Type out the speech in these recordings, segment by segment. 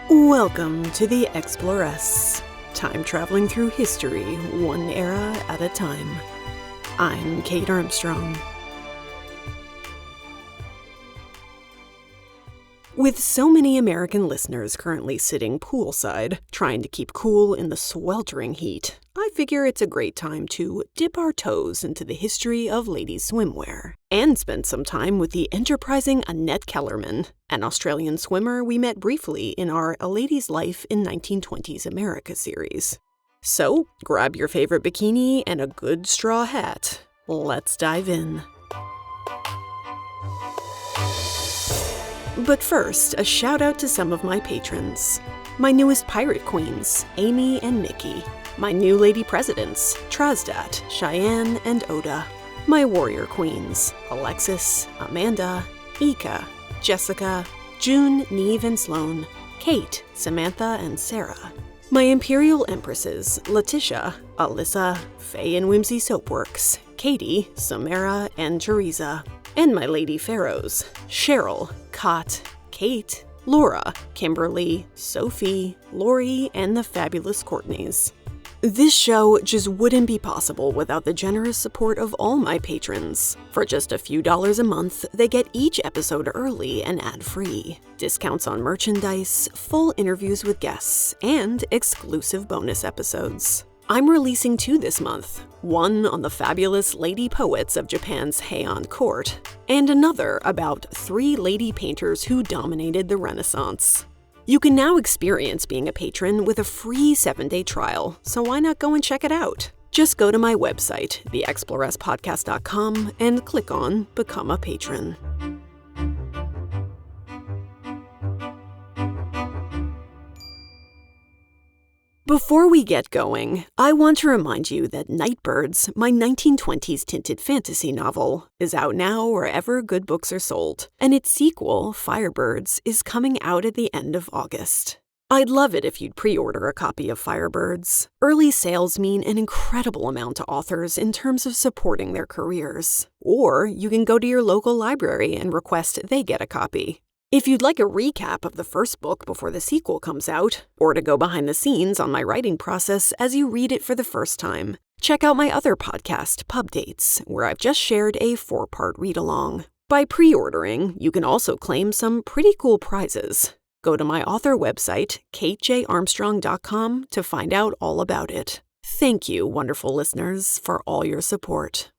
Welcome to the Exploress, time traveling through history, one era at a time. I'm Kate Armstrong. With so many American listeners currently sitting poolside, trying to keep cool in the sweltering heat, I figure it's a great time to dip our toes into the history of ladies' swimwear and spend some time with the enterprising Annette Kellerman, an Australian swimmer we met briefly in our A Lady's Life in 1920s America series. So, grab your favorite bikini and a good straw hat. Let's dive in. But first, a shout out to some of my patrons. My newest pirate queens, Amy and Nikki. My new lady presidents, Trasdat, Cheyenne, and Oda. My warrior queens, Alexis, Amanda, Ika, Jessica, June, Neve, and Sloan, Kate, Samantha, and Sarah. My imperial empresses, Letitia, Alyssa, Faye and Whimsy Soapworks, Katie, Samara, and Teresa. And my lady pharaohs, Cheryl, Kot, Kate, Laura, Kimberly, Sophie, Lori, and the fabulous Courtneys. This show just wouldn't be possible without the generous support of all my patrons. For just a few dollars a month, they get each episode early and ad-free, discounts on merchandise, full interviews with guests, and exclusive bonus episodes. I'm releasing 2 this month, one on the fabulous lady poets of Japan's Heian court, and another about 3 lady painters who dominated the Renaissance. You can now experience being a patron with a free 7-day trial, so why not go and check it out? Just go to my website, theexploresspodcast.com, and click on Become a Patron. Before we get going, I want to remind you that Nightbirds, my 1920s tinted fantasy novel, is out now wherever good books are sold, and its sequel, Firebirds, is coming out at the end of August. I'd love it if you'd pre-order a copy of Firebirds. Early sales mean an incredible amount to authors in terms of supporting their careers. Or you can go to your local library and request they get a copy. If you'd like a recap of the first book before the sequel comes out, or to go behind the scenes on my writing process as you read it for the first time, check out my other podcast, Pub Dates, where I've just shared a 4-part read-along. By pre-ordering, you can also claim some pretty cool prizes. Go to my author website, katejarmstrong.com, to find out all about it. Thank you, wonderful listeners, for all your support.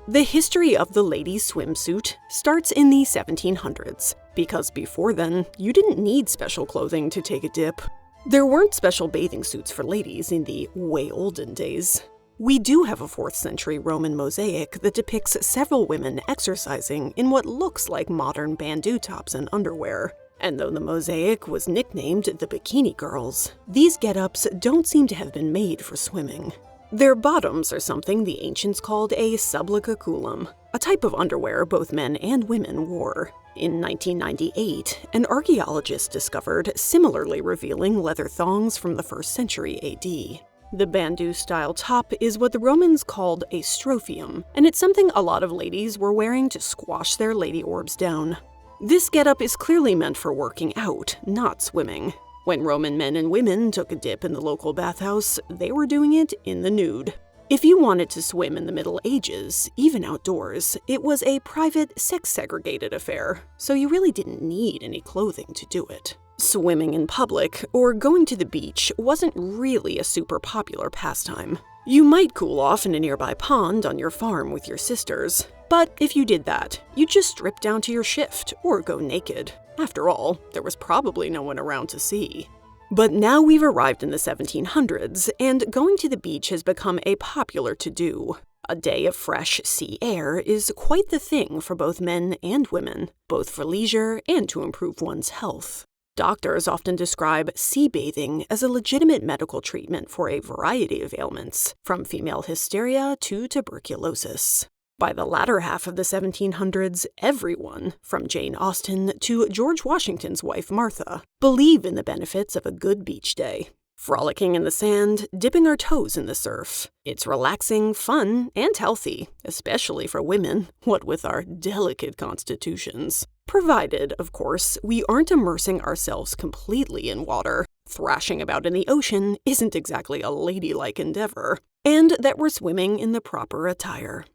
The history of the ladies' swimsuit starts in the 1700s, because before then, you didn't need special clothing to take a dip. There weren't special bathing suits for ladies in the way olden days. We do have a 4th century Roman mosaic that depicts several women exercising in what looks like modern bandeau tops and underwear. And though the mosaic was nicknamed the Bikini Girls, these get-ups don't seem to have been made for swimming. Their bottoms are something the ancients called a sublicaculum, a type of underwear both men and women wore. In 1998, an archaeologist discovered similarly revealing leather thongs from the 1st century AD. The bandeau-style top is what the Romans called a strophium, and it's something a lot of ladies were wearing to squash their lady orbs down. This getup is clearly meant for working out, not swimming. When Roman men and women took a dip in the local bathhouse, they were doing it in the nude. If you wanted to swim in the Middle Ages, even outdoors, it was a private, sex-segregated affair, so you really didn't need any clothing to do it. Swimming in public or going to the beach wasn't really a super popular pastime. You might cool off in a nearby pond on your farm with your sisters, but if you did that, you'd just strip down to your shift or go naked. After all, there was probably no one around to see. But now we've arrived in the 1700s, and going to the beach has become a popular to-do. A day of fresh sea air is quite the thing for both men and women, both for leisure and to improve one's health. Doctors often describe sea bathing as a legitimate medical treatment for a variety of ailments, from female hysteria to tuberculosis. By the latter half of the 1700s, everyone, from Jane Austen to George Washington's wife Martha, believe in the benefits of a good beach day. Frolicking in the sand, dipping our toes in the surf. It's relaxing, fun, and healthy, especially for women, what with our delicate constitutions. Provided, of course, we aren't immersing ourselves completely in water. Thrashing about in the ocean isn't exactly a ladylike endeavor. And that we're swimming in the proper attire.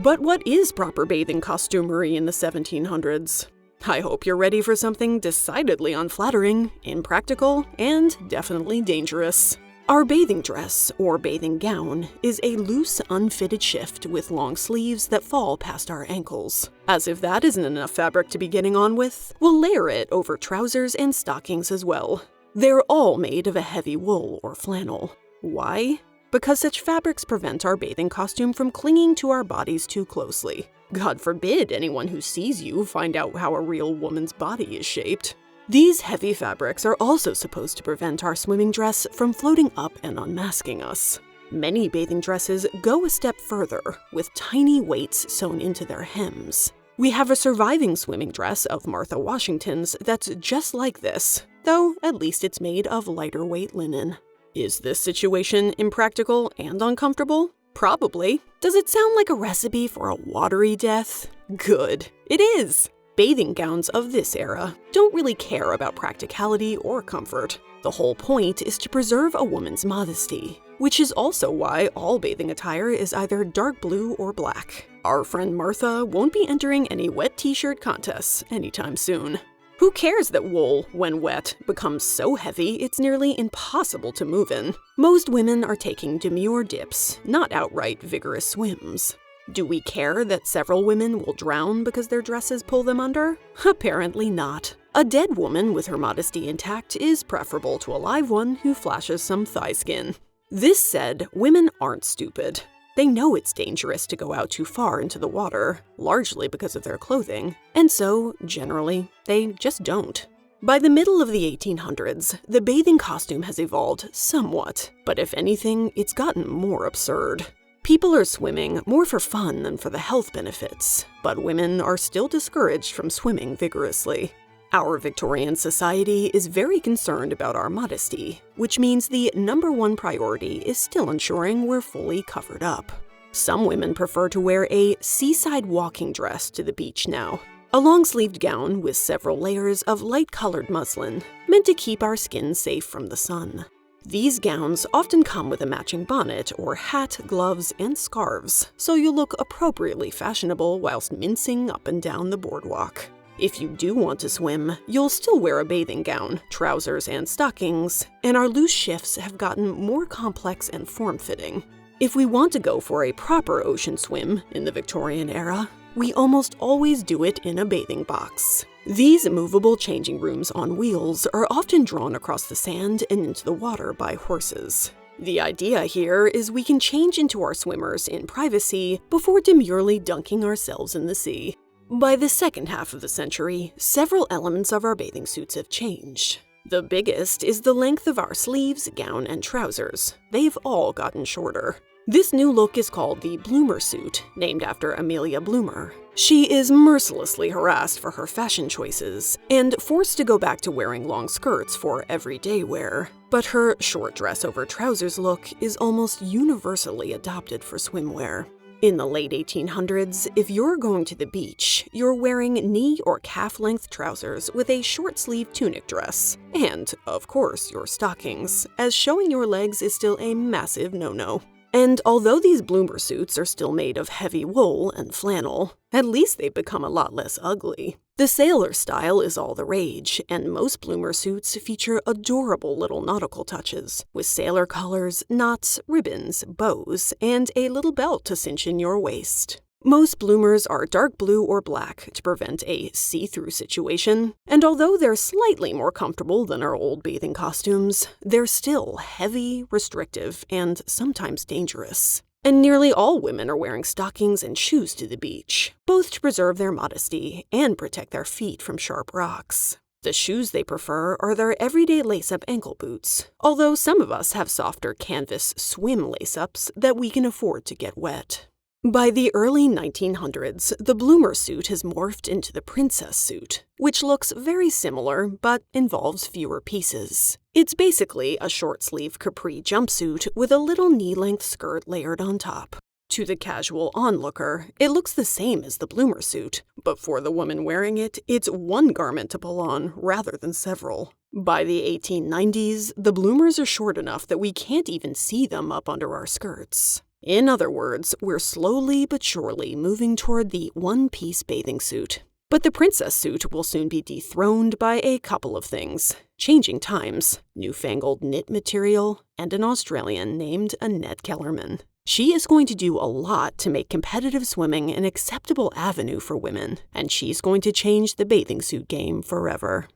But what is proper bathing costumery in the 1700s? I hope you're ready for something decidedly unflattering, impractical, and definitely dangerous. Our bathing dress, or bathing gown, is a loose, unfitted shift with long sleeves that fall past our ankles. As if that isn't enough fabric to be getting on with, we'll layer it over trousers and stockings as well. They're all made of a heavy wool or flannel. Why? Because such fabrics prevent our bathing costume from clinging to our bodies too closely. God forbid anyone who sees you find out how a real woman's body is shaped. These heavy fabrics are also supposed to prevent our swimming dress from floating up and unmasking us. Many bathing dresses go a step further, with tiny weights sewn into their hems. We have a surviving swimming dress of Martha Washington's that's just like this, though at least it's made of lighter weight linen. Is this situation impractical and uncomfortable? Probably. Does it sound like a recipe for a watery death? Good. It is. Bathing gowns of this era don't really care about practicality or comfort. The whole point is to preserve a woman's modesty, which is also why all bathing attire is either dark blue or black. Our friend Martha won't be entering any wet t-shirt contests anytime soon. Who cares that wool, when wet, becomes so heavy it's nearly impossible to move in? Most women are taking demure dips, not outright vigorous swims. Do we care that several women will drown because their dresses pull them under? Apparently not. A dead woman with her modesty intact is preferable to a live one who flashes some thigh skin. This said, women aren't stupid. They know it's dangerous to go out too far into the water, largely because of their clothing, and so, generally, they just don't. By the middle of the 1800s, the bathing costume has evolved somewhat, but if anything, it's gotten more absurd. People are swimming more for fun than for the health benefits, but women are still discouraged from swimming vigorously. Our Victorian society is very concerned about our modesty, which means the #1 priority is still ensuring we're fully covered up. Some women prefer to wear a seaside walking dress to the beach now, a long-sleeved gown with several layers of light-colored muslin, meant to keep our skin safe from the sun. These gowns often come with a matching bonnet or hat, gloves, and scarves, so you look appropriately fashionable whilst mincing up and down the boardwalk. If you do want to swim, you'll still wear a bathing gown, trousers, and stockings, and our loose shifts have gotten more complex and form-fitting. If we want to go for a proper ocean swim in the Victorian era, we almost always do it in a bathing box. These movable changing rooms on wheels are often drawn across the sand and into the water by horses. The idea here is we can change into our swimmers in privacy before demurely dunking ourselves in the sea. By the second half of the century, several elements of our bathing suits have changed. The biggest is the length of our sleeves, gown, and trousers. They've all gotten shorter. This new look is called the bloomer suit, named after Amelia Bloomer. She is mercilessly harassed for her fashion choices and forced to go back to wearing long skirts for everyday wear. But her short dress over trousers look is almost universally adopted for swimwear. In the late 1800s, if you're going to the beach, you're wearing knee or calf-length trousers with a short-sleeved tunic dress, and, of course, your stockings, as showing your legs is still a massive no-no. And although these bloomer suits are still made of heavy wool and flannel, at least they've become a lot less ugly. The sailor style is all the rage, and most bloomer suits feature adorable little nautical touches, with sailor colors, knots, ribbons, bows, and a little belt to cinch in your waist. Most bloomers are dark blue or black to prevent a see-through situation, and although they're slightly more comfortable than our old bathing costumes, they're still heavy, restrictive, and sometimes dangerous. And nearly all women are wearing stockings and shoes to the beach, both to preserve their modesty and protect their feet from sharp rocks. The shoes they prefer are their everyday lace-up ankle boots, although some of us have softer canvas swim lace-ups that we can afford to get wet. By the early 1900s, the bloomer suit has morphed into the princess suit, which looks very similar but involves fewer pieces. It's basically a short-sleeve capri jumpsuit with a little knee-length skirt layered on top. To the casual onlooker, it looks the same as the bloomer suit, but for the woman wearing it, it's one garment to pull on rather than several. By the 1890s, the bloomers are short enough that we can't even see them up under our skirts. In other words, we're slowly but surely moving toward the one-piece bathing suit. But the princess suit will soon be dethroned by a couple of things: changing times, newfangled knit material, and an Australian named Annette Kellerman. She is going to do a lot to make competitive swimming an acceptable avenue for women, and she's going to change the bathing suit game forever.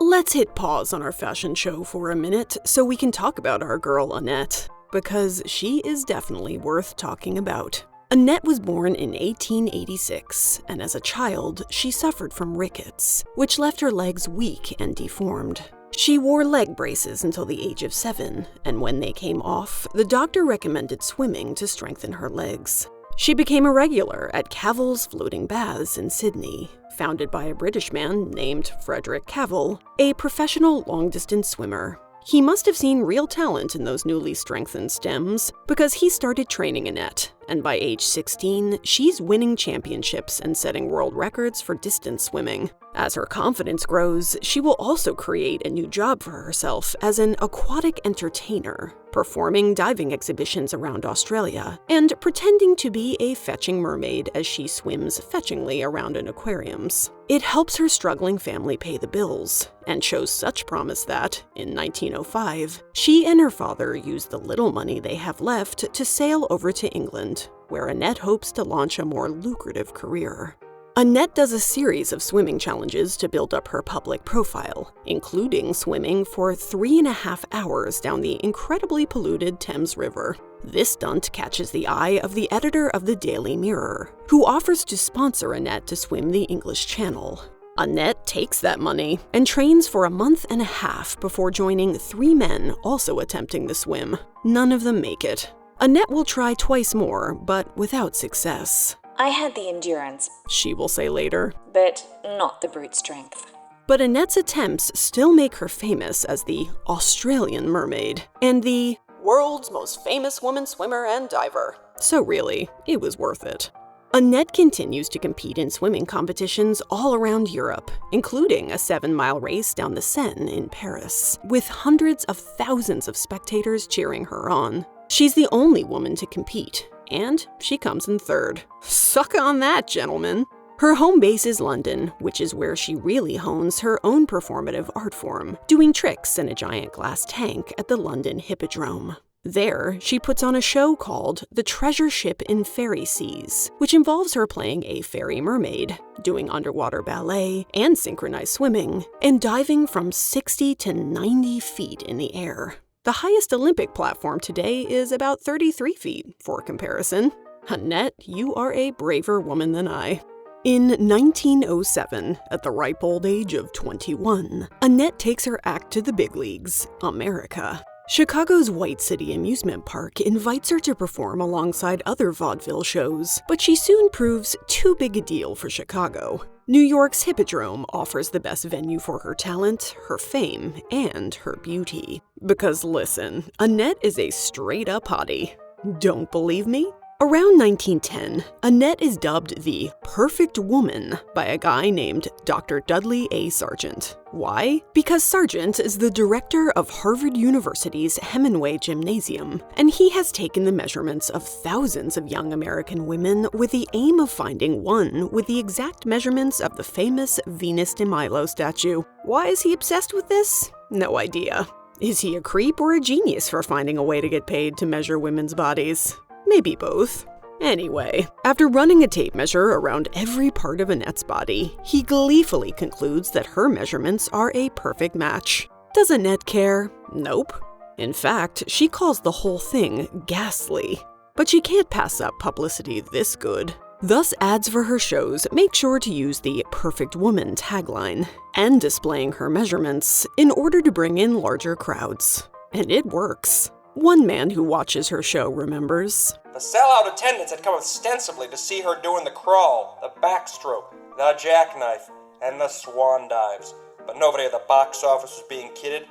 Let's hit pause on our fashion show for a minute so we can talk about our girl Annette, because she is definitely worth talking about. Annette was born in 1886, and as a child, she suffered from rickets, which left her legs weak and deformed. She wore leg braces until the age of 7, and when they came off, the doctor recommended swimming to strengthen her legs. She became a regular at Cavill's Floating Baths in Sydney, founded by a British man named Frederick Cavill, a professional long-distance swimmer. He must have seen real talent in those newly strengthened stems, because he started training Annette, and by age 16, she's winning championships and setting world records for distance swimming. As her confidence grows, she will also create a new job for herself as an aquatic entertainer, performing diving exhibitions around Australia, and pretending to be a fetching mermaid as she swims fetchingly around in aquariums. It helps her struggling family pay the bills, and shows such promise that, in 1905, she and her father used the little money they have left to sail over to England, where Annette hopes to launch a more lucrative career. Annette does a series of swimming challenges to build up her public profile, including swimming for 3.5 hours down the incredibly polluted Thames River. This stunt catches the eye of the editor of the Daily Mirror, who offers to sponsor Annette to swim the English Channel. Annette takes that money and trains for 1.5 months before joining 3 men also attempting the swim. None of them make it. Annette will try twice more, but without success. "I had the endurance," she will say later, "but not the brute strength." But Annette's attempts still make her famous as the Australian mermaid and the world's most famous woman swimmer and diver. So really, it was worth it. Annette continues to compete in swimming competitions all around Europe, including a 7-mile race down the Seine in Paris, with hundreds of thousands of spectators cheering her on. She's the only woman to compete, and she comes in 3rd. Suck on that, gentlemen! Her home base is London, which is where she really hones her own performative art form, doing tricks in a giant glass tank at the London Hippodrome. There, she puts on a show called The Treasure Ship in Fairy Seas, which involves her playing a fairy mermaid, doing underwater ballet and synchronized swimming, and diving from 60 to 90 feet in the air. The highest Olympic platform today is about 33 feet, for comparison. Annette, you are a braver woman than I. In 1907, at the ripe old age of 21, Annette takes her act to the big leagues, America. Chicago's White City Amusement Park invites her to perform alongside other vaudeville shows, but she soon proves too big a deal for Chicago. New York's Hippodrome offers the best venue for her talent, her fame, and her beauty. Because listen, Annette is a straight-up hottie. Don't believe me? Around 1910, Annette is dubbed the perfect woman by a guy named Dr. Dudley A. Sargent. Why? Because Sargent is the director of Harvard University's Hemingway Gymnasium, and he has taken the measurements of thousands of young American women with the aim of finding one with the exact measurements of the famous Venus de Milo statue. Why is he obsessed with this? No idea. Is he a creep or a genius for finding a way to get paid to measure women's bodies? Maybe both. Anyway, after running a tape measure around every part of Annette's body, he gleefully concludes that her measurements are a perfect match. Does Annette care? Nope. In fact, she calls the whole thing ghastly. But she can't pass up publicity this good. Thus, ads for her shows make sure to use the "perfect woman" tagline and displaying her measurements in order to bring in larger crowds. And it works. One man who watches her show remembers, "The sellout attendants had come ostensibly to see her doing the crawl, the backstroke, the jackknife, and the swan dives. But nobody at the box office was being kidded.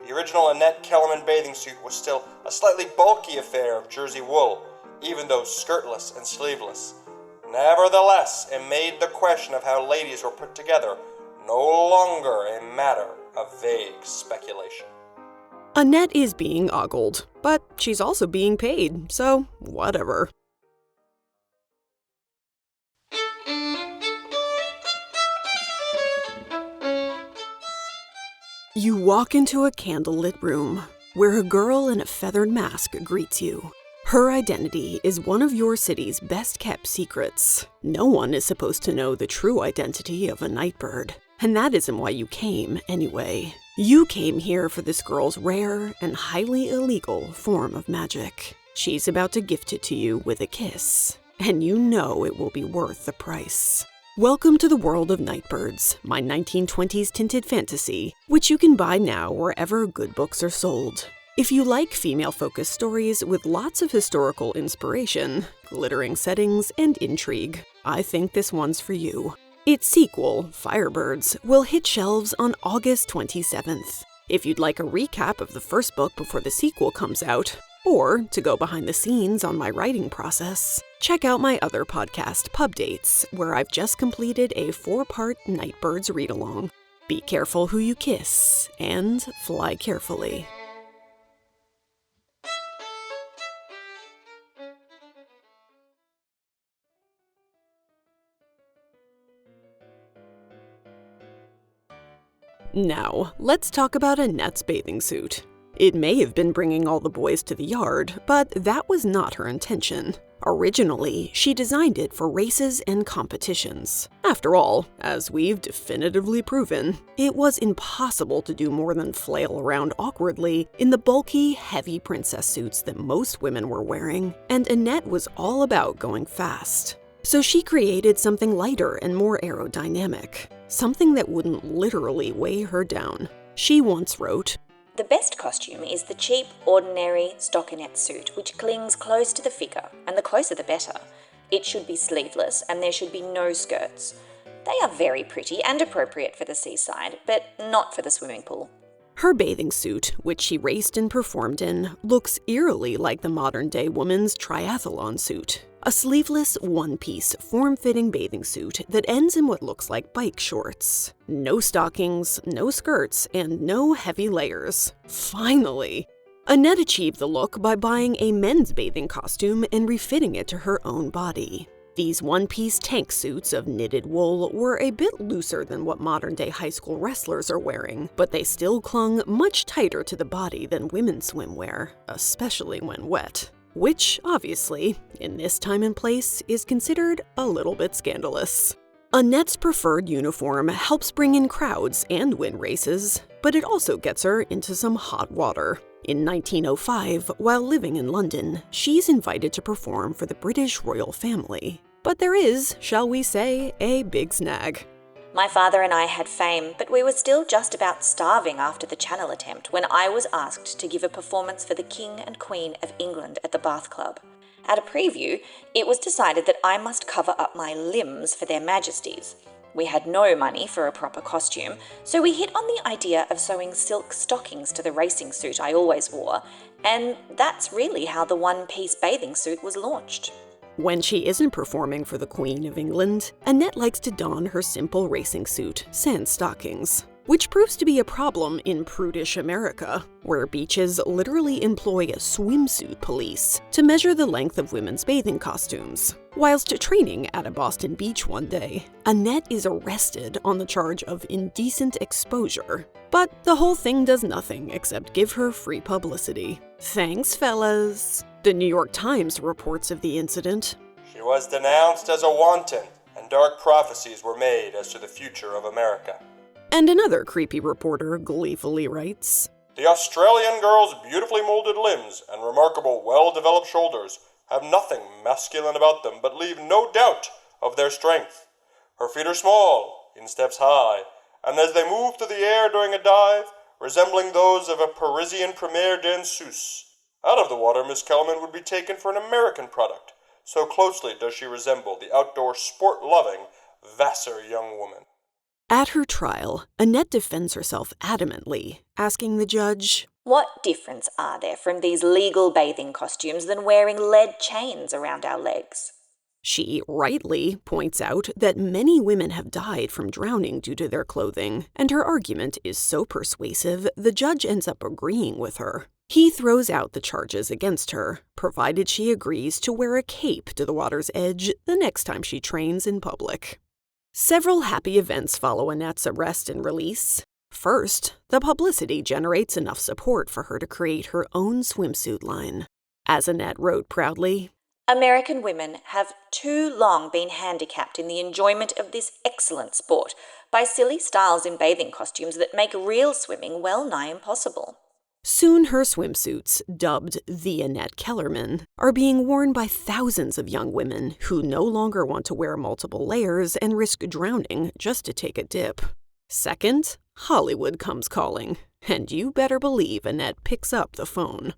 The original Annette Kellerman bathing suit was still a slightly bulky affair of jersey wool, even though skirtless and sleeveless. Nevertheless, it made the question of how ladies were put together no longer a matter of vague speculation." Annette is being ogled, but she's also being paid, so whatever. You walk into a candlelit room where a girl in a feathered mask greets you. Her identity is one of your city's best-kept secrets. No one is supposed to know the true identity of a nightbird, and that isn't why you came anyway. You came here for this girl's rare and highly illegal form of magic. She's about to gift it to you with a kiss, and you know it will be worth the price. Welcome to the world of Nightbirds, my 1920s tinted fantasy, which you can buy now wherever good books are sold. If you like female-focused stories with lots of historical inspiration, glittering settings, and intrigue, I think this one's for you. Its sequel, Firebirds, will hit shelves on August 27th. If you'd like a recap of the first book before the sequel comes out, or to go behind the scenes on my writing process, check out my other podcast, Pub Dates, where I've just completed a 4-part Nightbirds read-along. Be careful who you kiss, and fly carefully. Now, let's talk about Annette's bathing suit. It may have been bringing all the boys to the yard, but that was not her intention. Originally, she designed it for races and competitions. After all, as we've definitively proven, it was impossible to do more than flail around awkwardly in the bulky, heavy princess suits that most women were wearing, and Annette was all about going fast. So she created something lighter and more aerodynamic, something that wouldn't literally weigh her down. She once wrote, "The best costume is the cheap, ordinary stockinette suit which clings close to the figure, and the closer the better. It should be sleeveless and there should be no skirts. They are very pretty and appropriate for the seaside, but not for the swimming pool." Her bathing suit, which she raced and performed in, looks eerily like the modern-day woman's triathlon suit. A sleeveless, one-piece, form-fitting bathing suit that ends in what looks like bike shorts. No stockings, no skirts, and no heavy layers. Finally! Annette achieved the look by buying a men's bathing costume and refitting it to her own body. These one-piece tank suits of knitted wool were a bit looser than what modern-day high school wrestlers are wearing, but they still clung much tighter to the body than women's swimwear, especially when wet. Which, obviously, in this time and place, is considered a little bit scandalous. Annette's preferred uniform helps bring in crowds and win races, but it also gets her into some hot water. In 1905, while living in London, she's invited to perform for the British royal family. But there is, shall we say, a big snag. "My father and I had fame, but we were still just about starving after the Channel attempt when I was asked to give a performance for the King and Queen of England at the Bath Club. At a preview, it was decided that I must cover up my limbs for their majesties. We had no money for a proper costume, so we hit on the idea of sewing silk stockings to the racing suit I always wore, and that's really how the one-piece bathing suit was launched." When she isn't performing for the Queen of England, Annette likes to don her simple racing suit, sans stockings, which proves to be a problem in prudish America, where beaches literally employ a swimsuit police to measure the length of women's bathing costumes. Whilst training at a Boston beach one day, Annette is arrested on the charge of indecent exposure. But the whole thing does nothing except give her free publicity. Thanks, fellas. The New York Times reports of the incident. "She was denounced as a wanton, and dark prophecies were made as to the future of America." And another creepy reporter gleefully writes, "The Australian girl's beautifully molded limbs and remarkable well-developed shoulders have nothing masculine about them, but leave no doubt of their strength. Her feet are small, in steps high, and as they move through the air during a dive, resembling those of a Parisian première danseuse. Out of the water, Miss Kellerman would be taken for an American product. So closely does she resemble the outdoor sport-loving Vassar young woman. At her trial, Annette defends herself adamantly, asking the judge, "What difference are there from these legal bathing costumes than wearing lead chains around our legs?" She rightly points out that many women have died from drowning due to their clothing, and her argument is so persuasive the judge ends up agreeing with her. He throws out the charges against her, provided she agrees to wear a cape to the water's edge the next time she trains in public. Several happy events follow Annette's arrest and release. First, the publicity generates enough support for her to create her own swimsuit line. As Annette wrote proudly, "American women have too long been handicapped in the enjoyment of this excellent sport by silly styles in bathing costumes that make real swimming well nigh impossible." Soon her swimsuits, dubbed the Annette Kellerman, are being worn by thousands of young women who no longer want to wear multiple layers and risk drowning just to take a dip. Second, Hollywood comes calling, and you better believe Annette picks up the phone.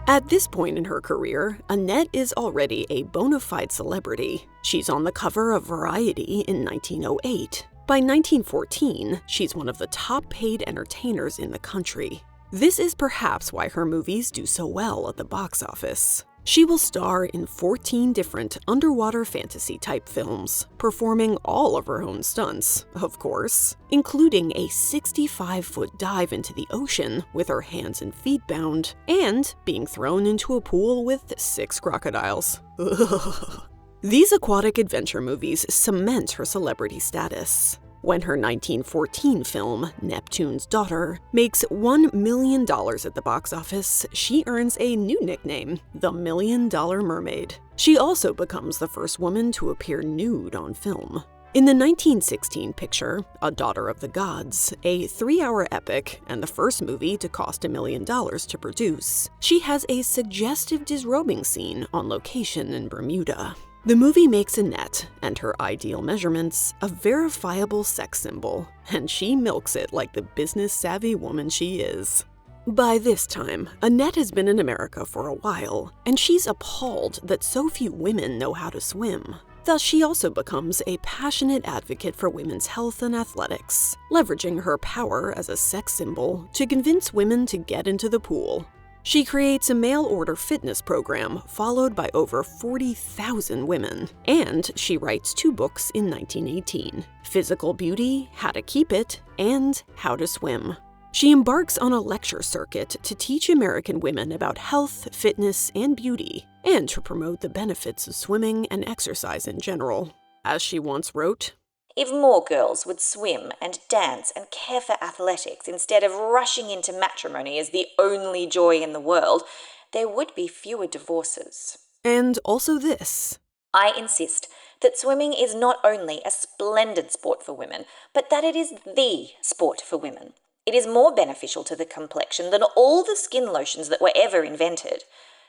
At this point in her career, Annette is already a bona fide celebrity. She's on the cover of Variety in 1908. By 1914, she's one of the top-paid entertainers in the country. This is perhaps why her movies do so well at the box office. She will star in 14 different underwater fantasy-type films, performing all of her own stunts, of course, including a 65-foot dive into the ocean with her hands and feet bound, and being thrown into a pool with 6 crocodiles. Ugh. These aquatic adventure movies cement her celebrity status. When her 1914 film, Neptune's Daughter, makes $1 million at the box office, she earns a new nickname, the $1 Million Mermaid. She also becomes the first woman to appear nude on film. In the 1916 picture, A Daughter of the Gods, a 3-hour epic and the first movie to cost $1 million to produce, she has a suggestive disrobing scene on location in Bermuda. The movie makes Annette, and her ideal measurements, a verifiable sex symbol, and she milks it like the business-savvy woman she is. By this time, Annette has been in America for a while, and she's appalled that so few women know how to swim. Thus, she also becomes a passionate advocate for women's health and athletics, leveraging her power as a sex symbol to convince women to get into the pool. She creates a mail-order fitness program followed by over 40,000 women, and she writes 2 books in 1918, Physical Beauty, How to Keep It, and How to Swim. She embarks on a lecture circuit to teach American women about health, fitness, and beauty, and to promote the benefits of swimming and exercise in general. As she once wrote, "If more girls would swim and dance and care for athletics instead of rushing into matrimony as the only joy in the world, there would be fewer divorces." And also this. "I insist that swimming is not only a splendid sport for women, but that it is the sport for women. It is more beneficial to the complexion than all the skin lotions that were ever invented.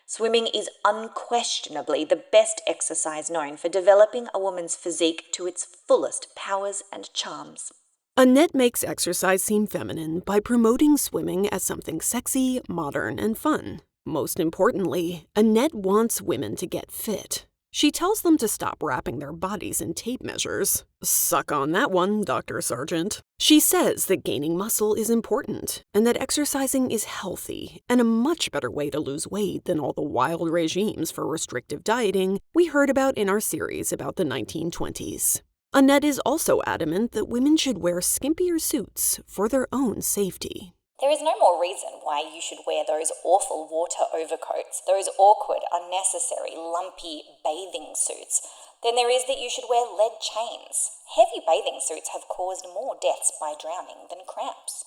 Swimming is unquestionably the best exercise known for developing a woman's physique to its fullest powers and charms." Annette makes exercise seem feminine by promoting swimming as something sexy, modern, and fun. Most importantly, Annette wants women to get fit. She tells them to stop wrapping their bodies in tape measures. Suck on that one, Dr. Sargent. She says that gaining muscle is important, and that exercising is healthy, and a much better way to lose weight than all the wild regimes for restrictive dieting we heard about in our series about the 1920s. Annette is also adamant that women should wear skimpier suits for their own safety. "There is no more reason why you should wear those awful water overcoats, those awkward, unnecessary, lumpy bathing suits, than there is that you should wear lead chains. Heavy bathing suits have caused more deaths by drowning than cramps."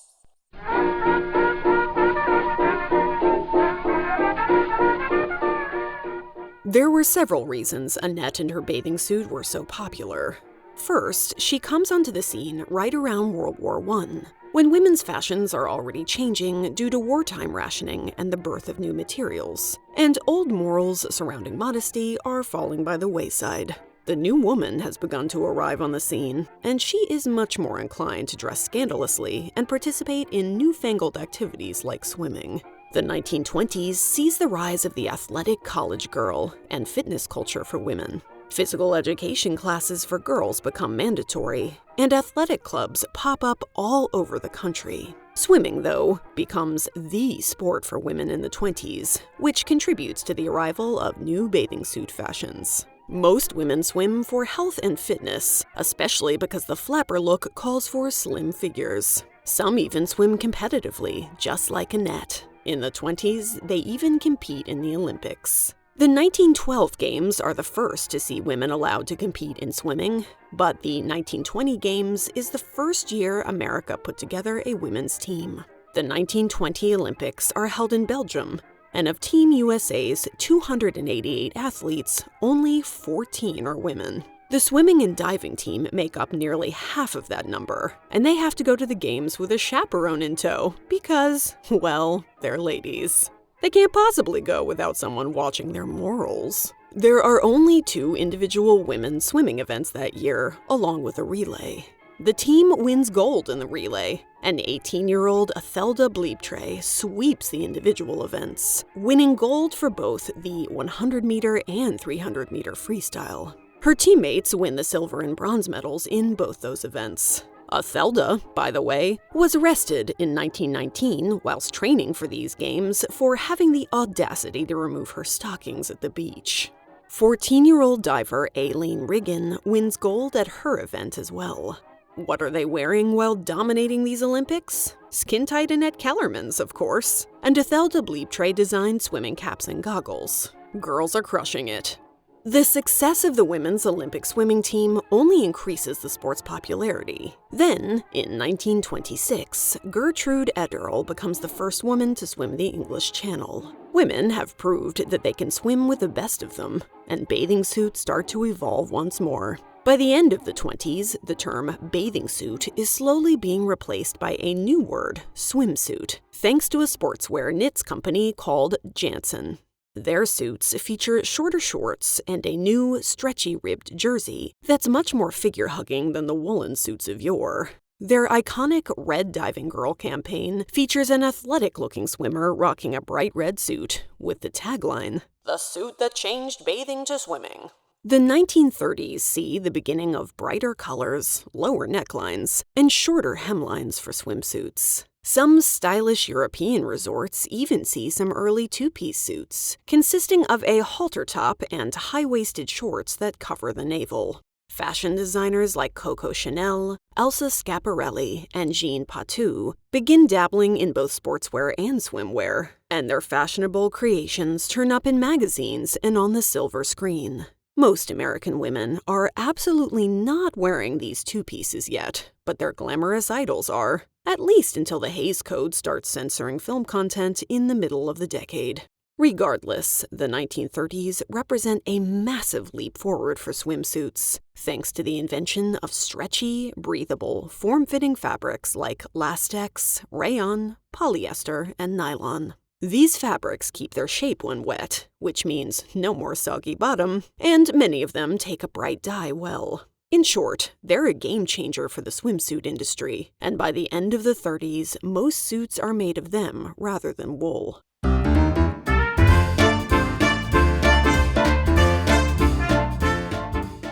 There were several reasons Annette and her bathing suit were so popular. First, she comes onto the scene right around World War I, when women's fashions are already changing due to wartime rationing and the birth of new materials, and old morals surrounding modesty are falling by the wayside. The new woman has begun to arrive on the scene, and she is much more inclined to dress scandalously and participate in newfangled activities like swimming. The 1920s sees the rise of the athletic college girl and fitness culture for women. Physical education classes for girls become mandatory, and athletic clubs pop up all over the country. Swimming, though, becomes the sport for women in the 20s, which contributes to the arrival of new bathing suit fashions. Most women swim for health and fitness, especially because the flapper look calls for slim figures. Some even swim competitively, just like Annette. In the 20s, they even compete in the Olympics. The 1912 Games are the first to see women allowed to compete in swimming, but the 1920 Games is the first year America put together a women's team. The 1920 Olympics are held in Belgium, and of Team USA's 288 athletes, only 14 are women. The swimming and diving team make up nearly half of that number, and they have to go to the games with a chaperone in tow because, well, they're ladies. They can't possibly go without someone watching their morals. There are only 2 individual women's swimming events that year, along with a relay. The team wins gold in the relay, and 18-year-old Athelda Bleibtrey sweeps the individual events, winning gold for both the 100-meter and 300-meter freestyle. Her teammates win the silver and bronze medals in both those events. Athelda, by the way, was arrested in 1919 whilst training for these games for having the audacity to remove her stockings at the beach. 14-year-old diver Aileen Riggin wins gold at her event as well. What are they wearing while dominating these Olympics? Skin-tight Annette Kellermans, of course, and Athelda Bleibtrey designed swimming caps and goggles. Girls are crushing it. The success of the women's Olympic swimming team only increases the sport's popularity. Then, in 1926, Gertrude Ederle becomes the first woman to swim the English Channel. Women have proved that they can swim with the best of them, and bathing suits start to evolve once more. By the end of the 20s, the term bathing suit is slowly being replaced by a new word, swimsuit, thanks to a sportswear knits company called Janssen. Their suits feature shorter shorts and a new, stretchy-ribbed jersey that's much more figure-hugging than the woolen suits of yore. Their iconic Red Diving Girl campaign features an athletic-looking swimmer rocking a bright red suit with the tagline, "The suit that changed bathing to swimming." The 1930s see the beginning of brighter colors, lower necklines, and shorter hemlines for swimsuits. Some stylish European resorts even see some early two-piece suits, consisting of a halter top and high-waisted shorts that cover the navel. Fashion designers like Coco Chanel, Elsa Schiaparelli, and Jean Patou begin dabbling in both sportswear and swimwear, and their fashionable creations turn up in magazines and on the silver screen. Most American women are absolutely not wearing these two pieces yet, but their glamorous idols are, at least until the Hays Code starts censoring film content in the middle of the decade. Regardless, the 1930s represent a massive leap forward for swimsuits, thanks to the invention of stretchy, breathable, form-fitting fabrics like lastex, rayon, polyester, and nylon. These fabrics keep their shape when wet, which means no more soggy bottom, and many of them take a bright dye well. In short, they're a game changer for the swimsuit industry, and by the end of the 30s, most suits are made of them rather than wool.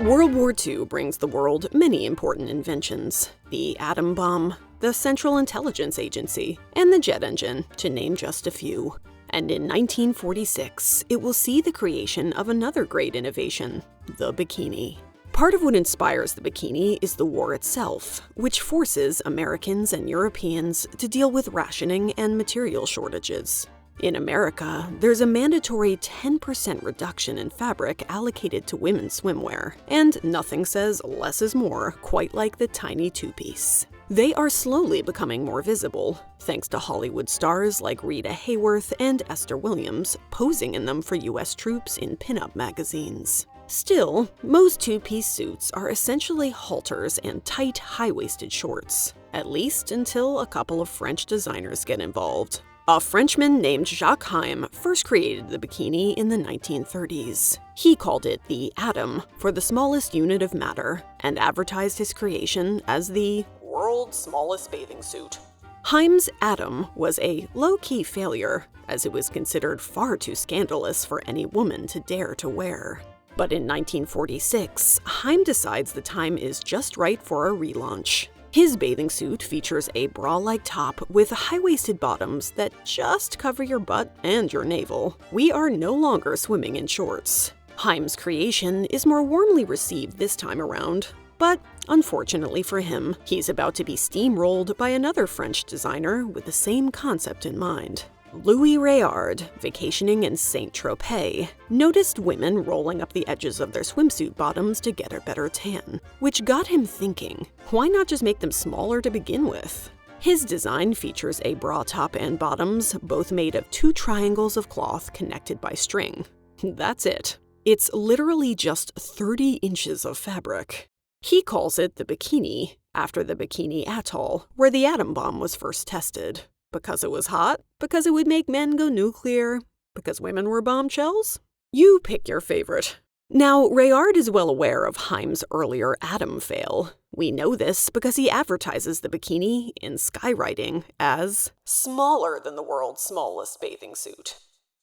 World War II brings the world many important inventions: the atom bomb, the Central Intelligence Agency, and the jet engine, to name just a few. And in 1946, it will see the creation of another great innovation, the bikini. Part of what inspires the bikini is the war itself, which forces Americans and Europeans to deal with rationing and material shortages. In America, there's a mandatory 10% reduction in fabric allocated to women's swimwear, and nothing says less is more quite like the tiny two-piece. They are slowly becoming more visible, thanks to Hollywood stars like Rita Hayworth and Esther Williams posing in them for U.S. troops in pinup magazines. Still, most two-piece suits are essentially halters and tight, high-waisted shorts, at least until a couple of French designers get involved. A Frenchman named Jacques Heim first created the bikini in the 1930s. He called it the atom for the smallest unit of matter and advertised his creation as the world's smallest bathing suit. Heim's atom was a low-key failure, as it was considered far too scandalous for any woman to dare to wear. But in 1946, Heim decides the time is just right for a relaunch. His bathing suit features a bra-like top with high-waisted bottoms that just cover your butt and your navel. We are no longer swimming in shorts. Heim's creation is more warmly received this time around, but unfortunately for him, he's about to be steamrolled by another French designer with the same concept in mind. Louis Réard, vacationing in Saint-Tropez, noticed women rolling up the edges of their swimsuit bottoms to get a better tan, which got him thinking, why not just make them smaller to begin with? His design features a bra top and bottoms, both made of 2 triangles of cloth connected by string. That's it. It's literally just 30 inches of fabric. He calls it the bikini, after the Bikini Atoll, where the atom bomb was first tested. Because it was hot? Because it would make men go nuclear? Because women were bombshells? You pick your favorite. Now, Réard is well aware of Heim's earlier atom fail. We know this because he advertises the bikini in skywriting as smaller than the world's smallest bathing suit.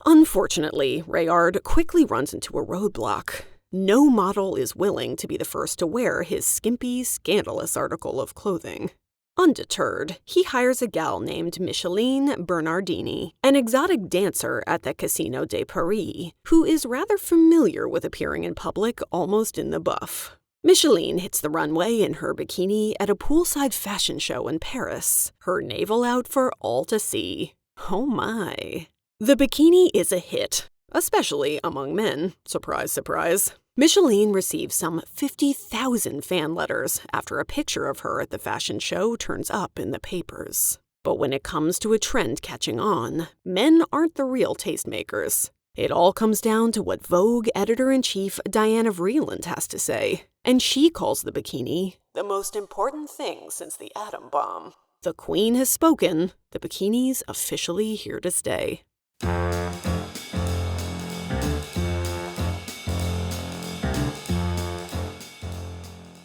Unfortunately, Réard quickly runs into a roadblock. No model is willing to be the first to wear his skimpy, scandalous article of clothing. Undeterred, he hires a gal named Micheline Bernardini, an exotic dancer at the Casino de Paris, who is rather familiar with appearing in public almost in the buff. Micheline hits the runway in her bikini at a poolside fashion show in Paris, her navel out for all to see. Oh my. The bikini is a hit, especially among men. Surprise, surprise. Micheline received some 50,000 fan letters after a picture of her at the fashion show turns up in the papers. But when it comes to a trend catching on, men aren't the real tastemakers. It all comes down to what Vogue editor-in-chief Diana Vreeland has to say, and she calls the bikini the most important thing since the atom bomb. The queen has spoken. The bikini's officially here to stay.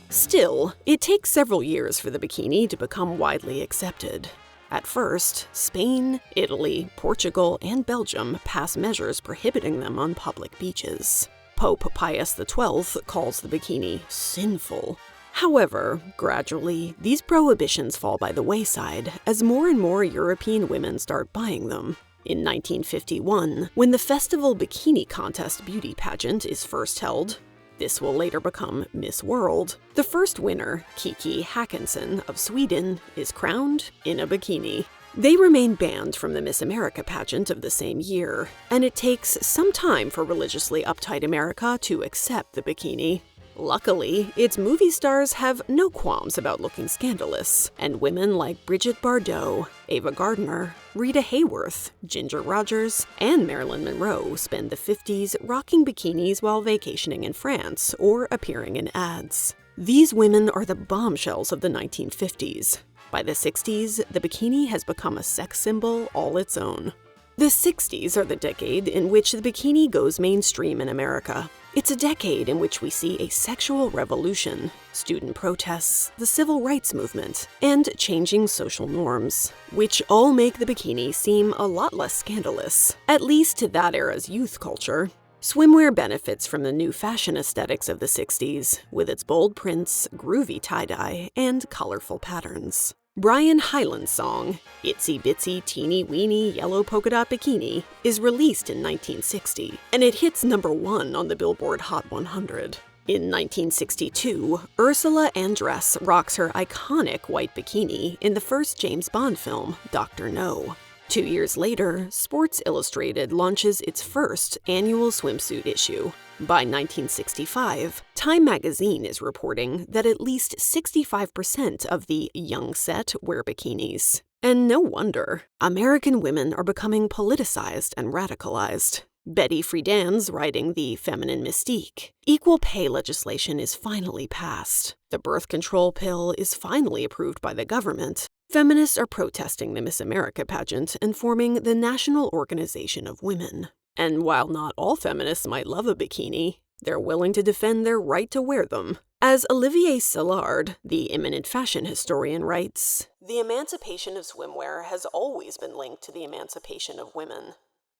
Still, it takes several years for the bikini to become widely accepted. At first, Spain, Italy, Portugal, and Belgium pass measures prohibiting them on public beaches. Pope Pius XII calls the bikini sinful. However, gradually, these prohibitions fall by the wayside as more and more European women start buying them. In 1951, when the Festival Bikini Contest beauty pageant is first held, this will later become Miss World, the first winner, Kiki Hackinson of Sweden, is crowned in a bikini. They remain banned from the Miss America pageant of the same year, and it takes some time for religiously uptight America to accept the bikini. Luckily, its movie stars have no qualms about looking scandalous, and women like Brigitte Bardot, Ava Gardner, Rita Hayworth, Ginger Rogers, and Marilyn Monroe spend the 50s rocking bikinis while vacationing in France or appearing in ads. These women are the bombshells of the 1950s. By the 60s, the bikini has become a sex symbol all its own. The 60s are the decade in which the bikini goes mainstream in America. It's a decade in which we see a sexual revolution, student protests, the civil rights movement, and changing social norms, which all make the bikini seem a lot less scandalous, at least to that era's youth culture. Swimwear benefits from the new fashion aesthetics of the 60s, with its bold prints, groovy tie-dye, and colorful patterns. Brian Hyland's song, Itsy Bitsy Teeny Weeny Yellow Polka Dot Bikini, is released in 1960, and it hits #1 on the Billboard Hot 100. In 1962, Ursula Andress rocks her iconic white bikini in the first James Bond film, Dr. No. 2 years later, Sports Illustrated launches its first annual swimsuit issue. By 1965, Time magazine is reporting that at least 65% of the young set wear bikinis. And no wonder. American women are becoming politicized and radicalized. Betty Friedan's writing The Feminine Mystique. Equal pay legislation is finally passed. The birth control pill is finally approved by the government. Feminists are protesting the Miss America pageant and forming the National Organization of Women. And while not all feminists might love a bikini, they're willing to defend their right to wear them. As Olivier Szilard, the eminent fashion historian, writes, "The emancipation of swimwear has always been linked to the emancipation of women."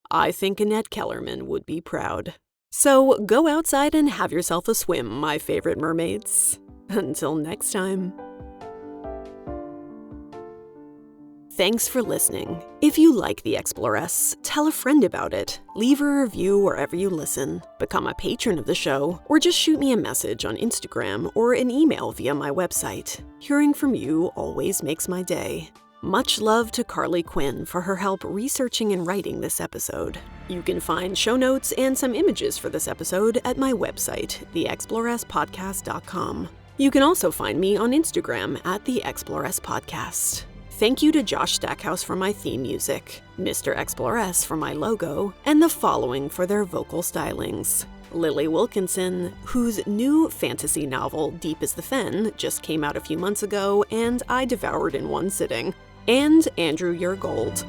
I think Annette Kellerman would be proud. So go outside and have yourself a swim, my favorite mermaids. Until next time. Thanks for listening. If you like The Exploress, tell a friend about it, leave a review wherever you listen, become a patron of the show, or just shoot me a message on Instagram or an email via my website. Hearing from you always makes my day. Much love to Carly Quinn for her help researching and writing this episode. You can find show notes and some images for this episode at my website, theexploresspodcast.com. You can also find me on Instagram at The Exploress Podcast. Thank you to Josh Stackhouse for my theme music, Mr. Exploress for my logo, and the following for their vocal stylings. Lily Wilkinson, whose new fantasy novel, Deep as the Fen, just came out a few months ago and I devoured in one sitting, and Andrew Yergold.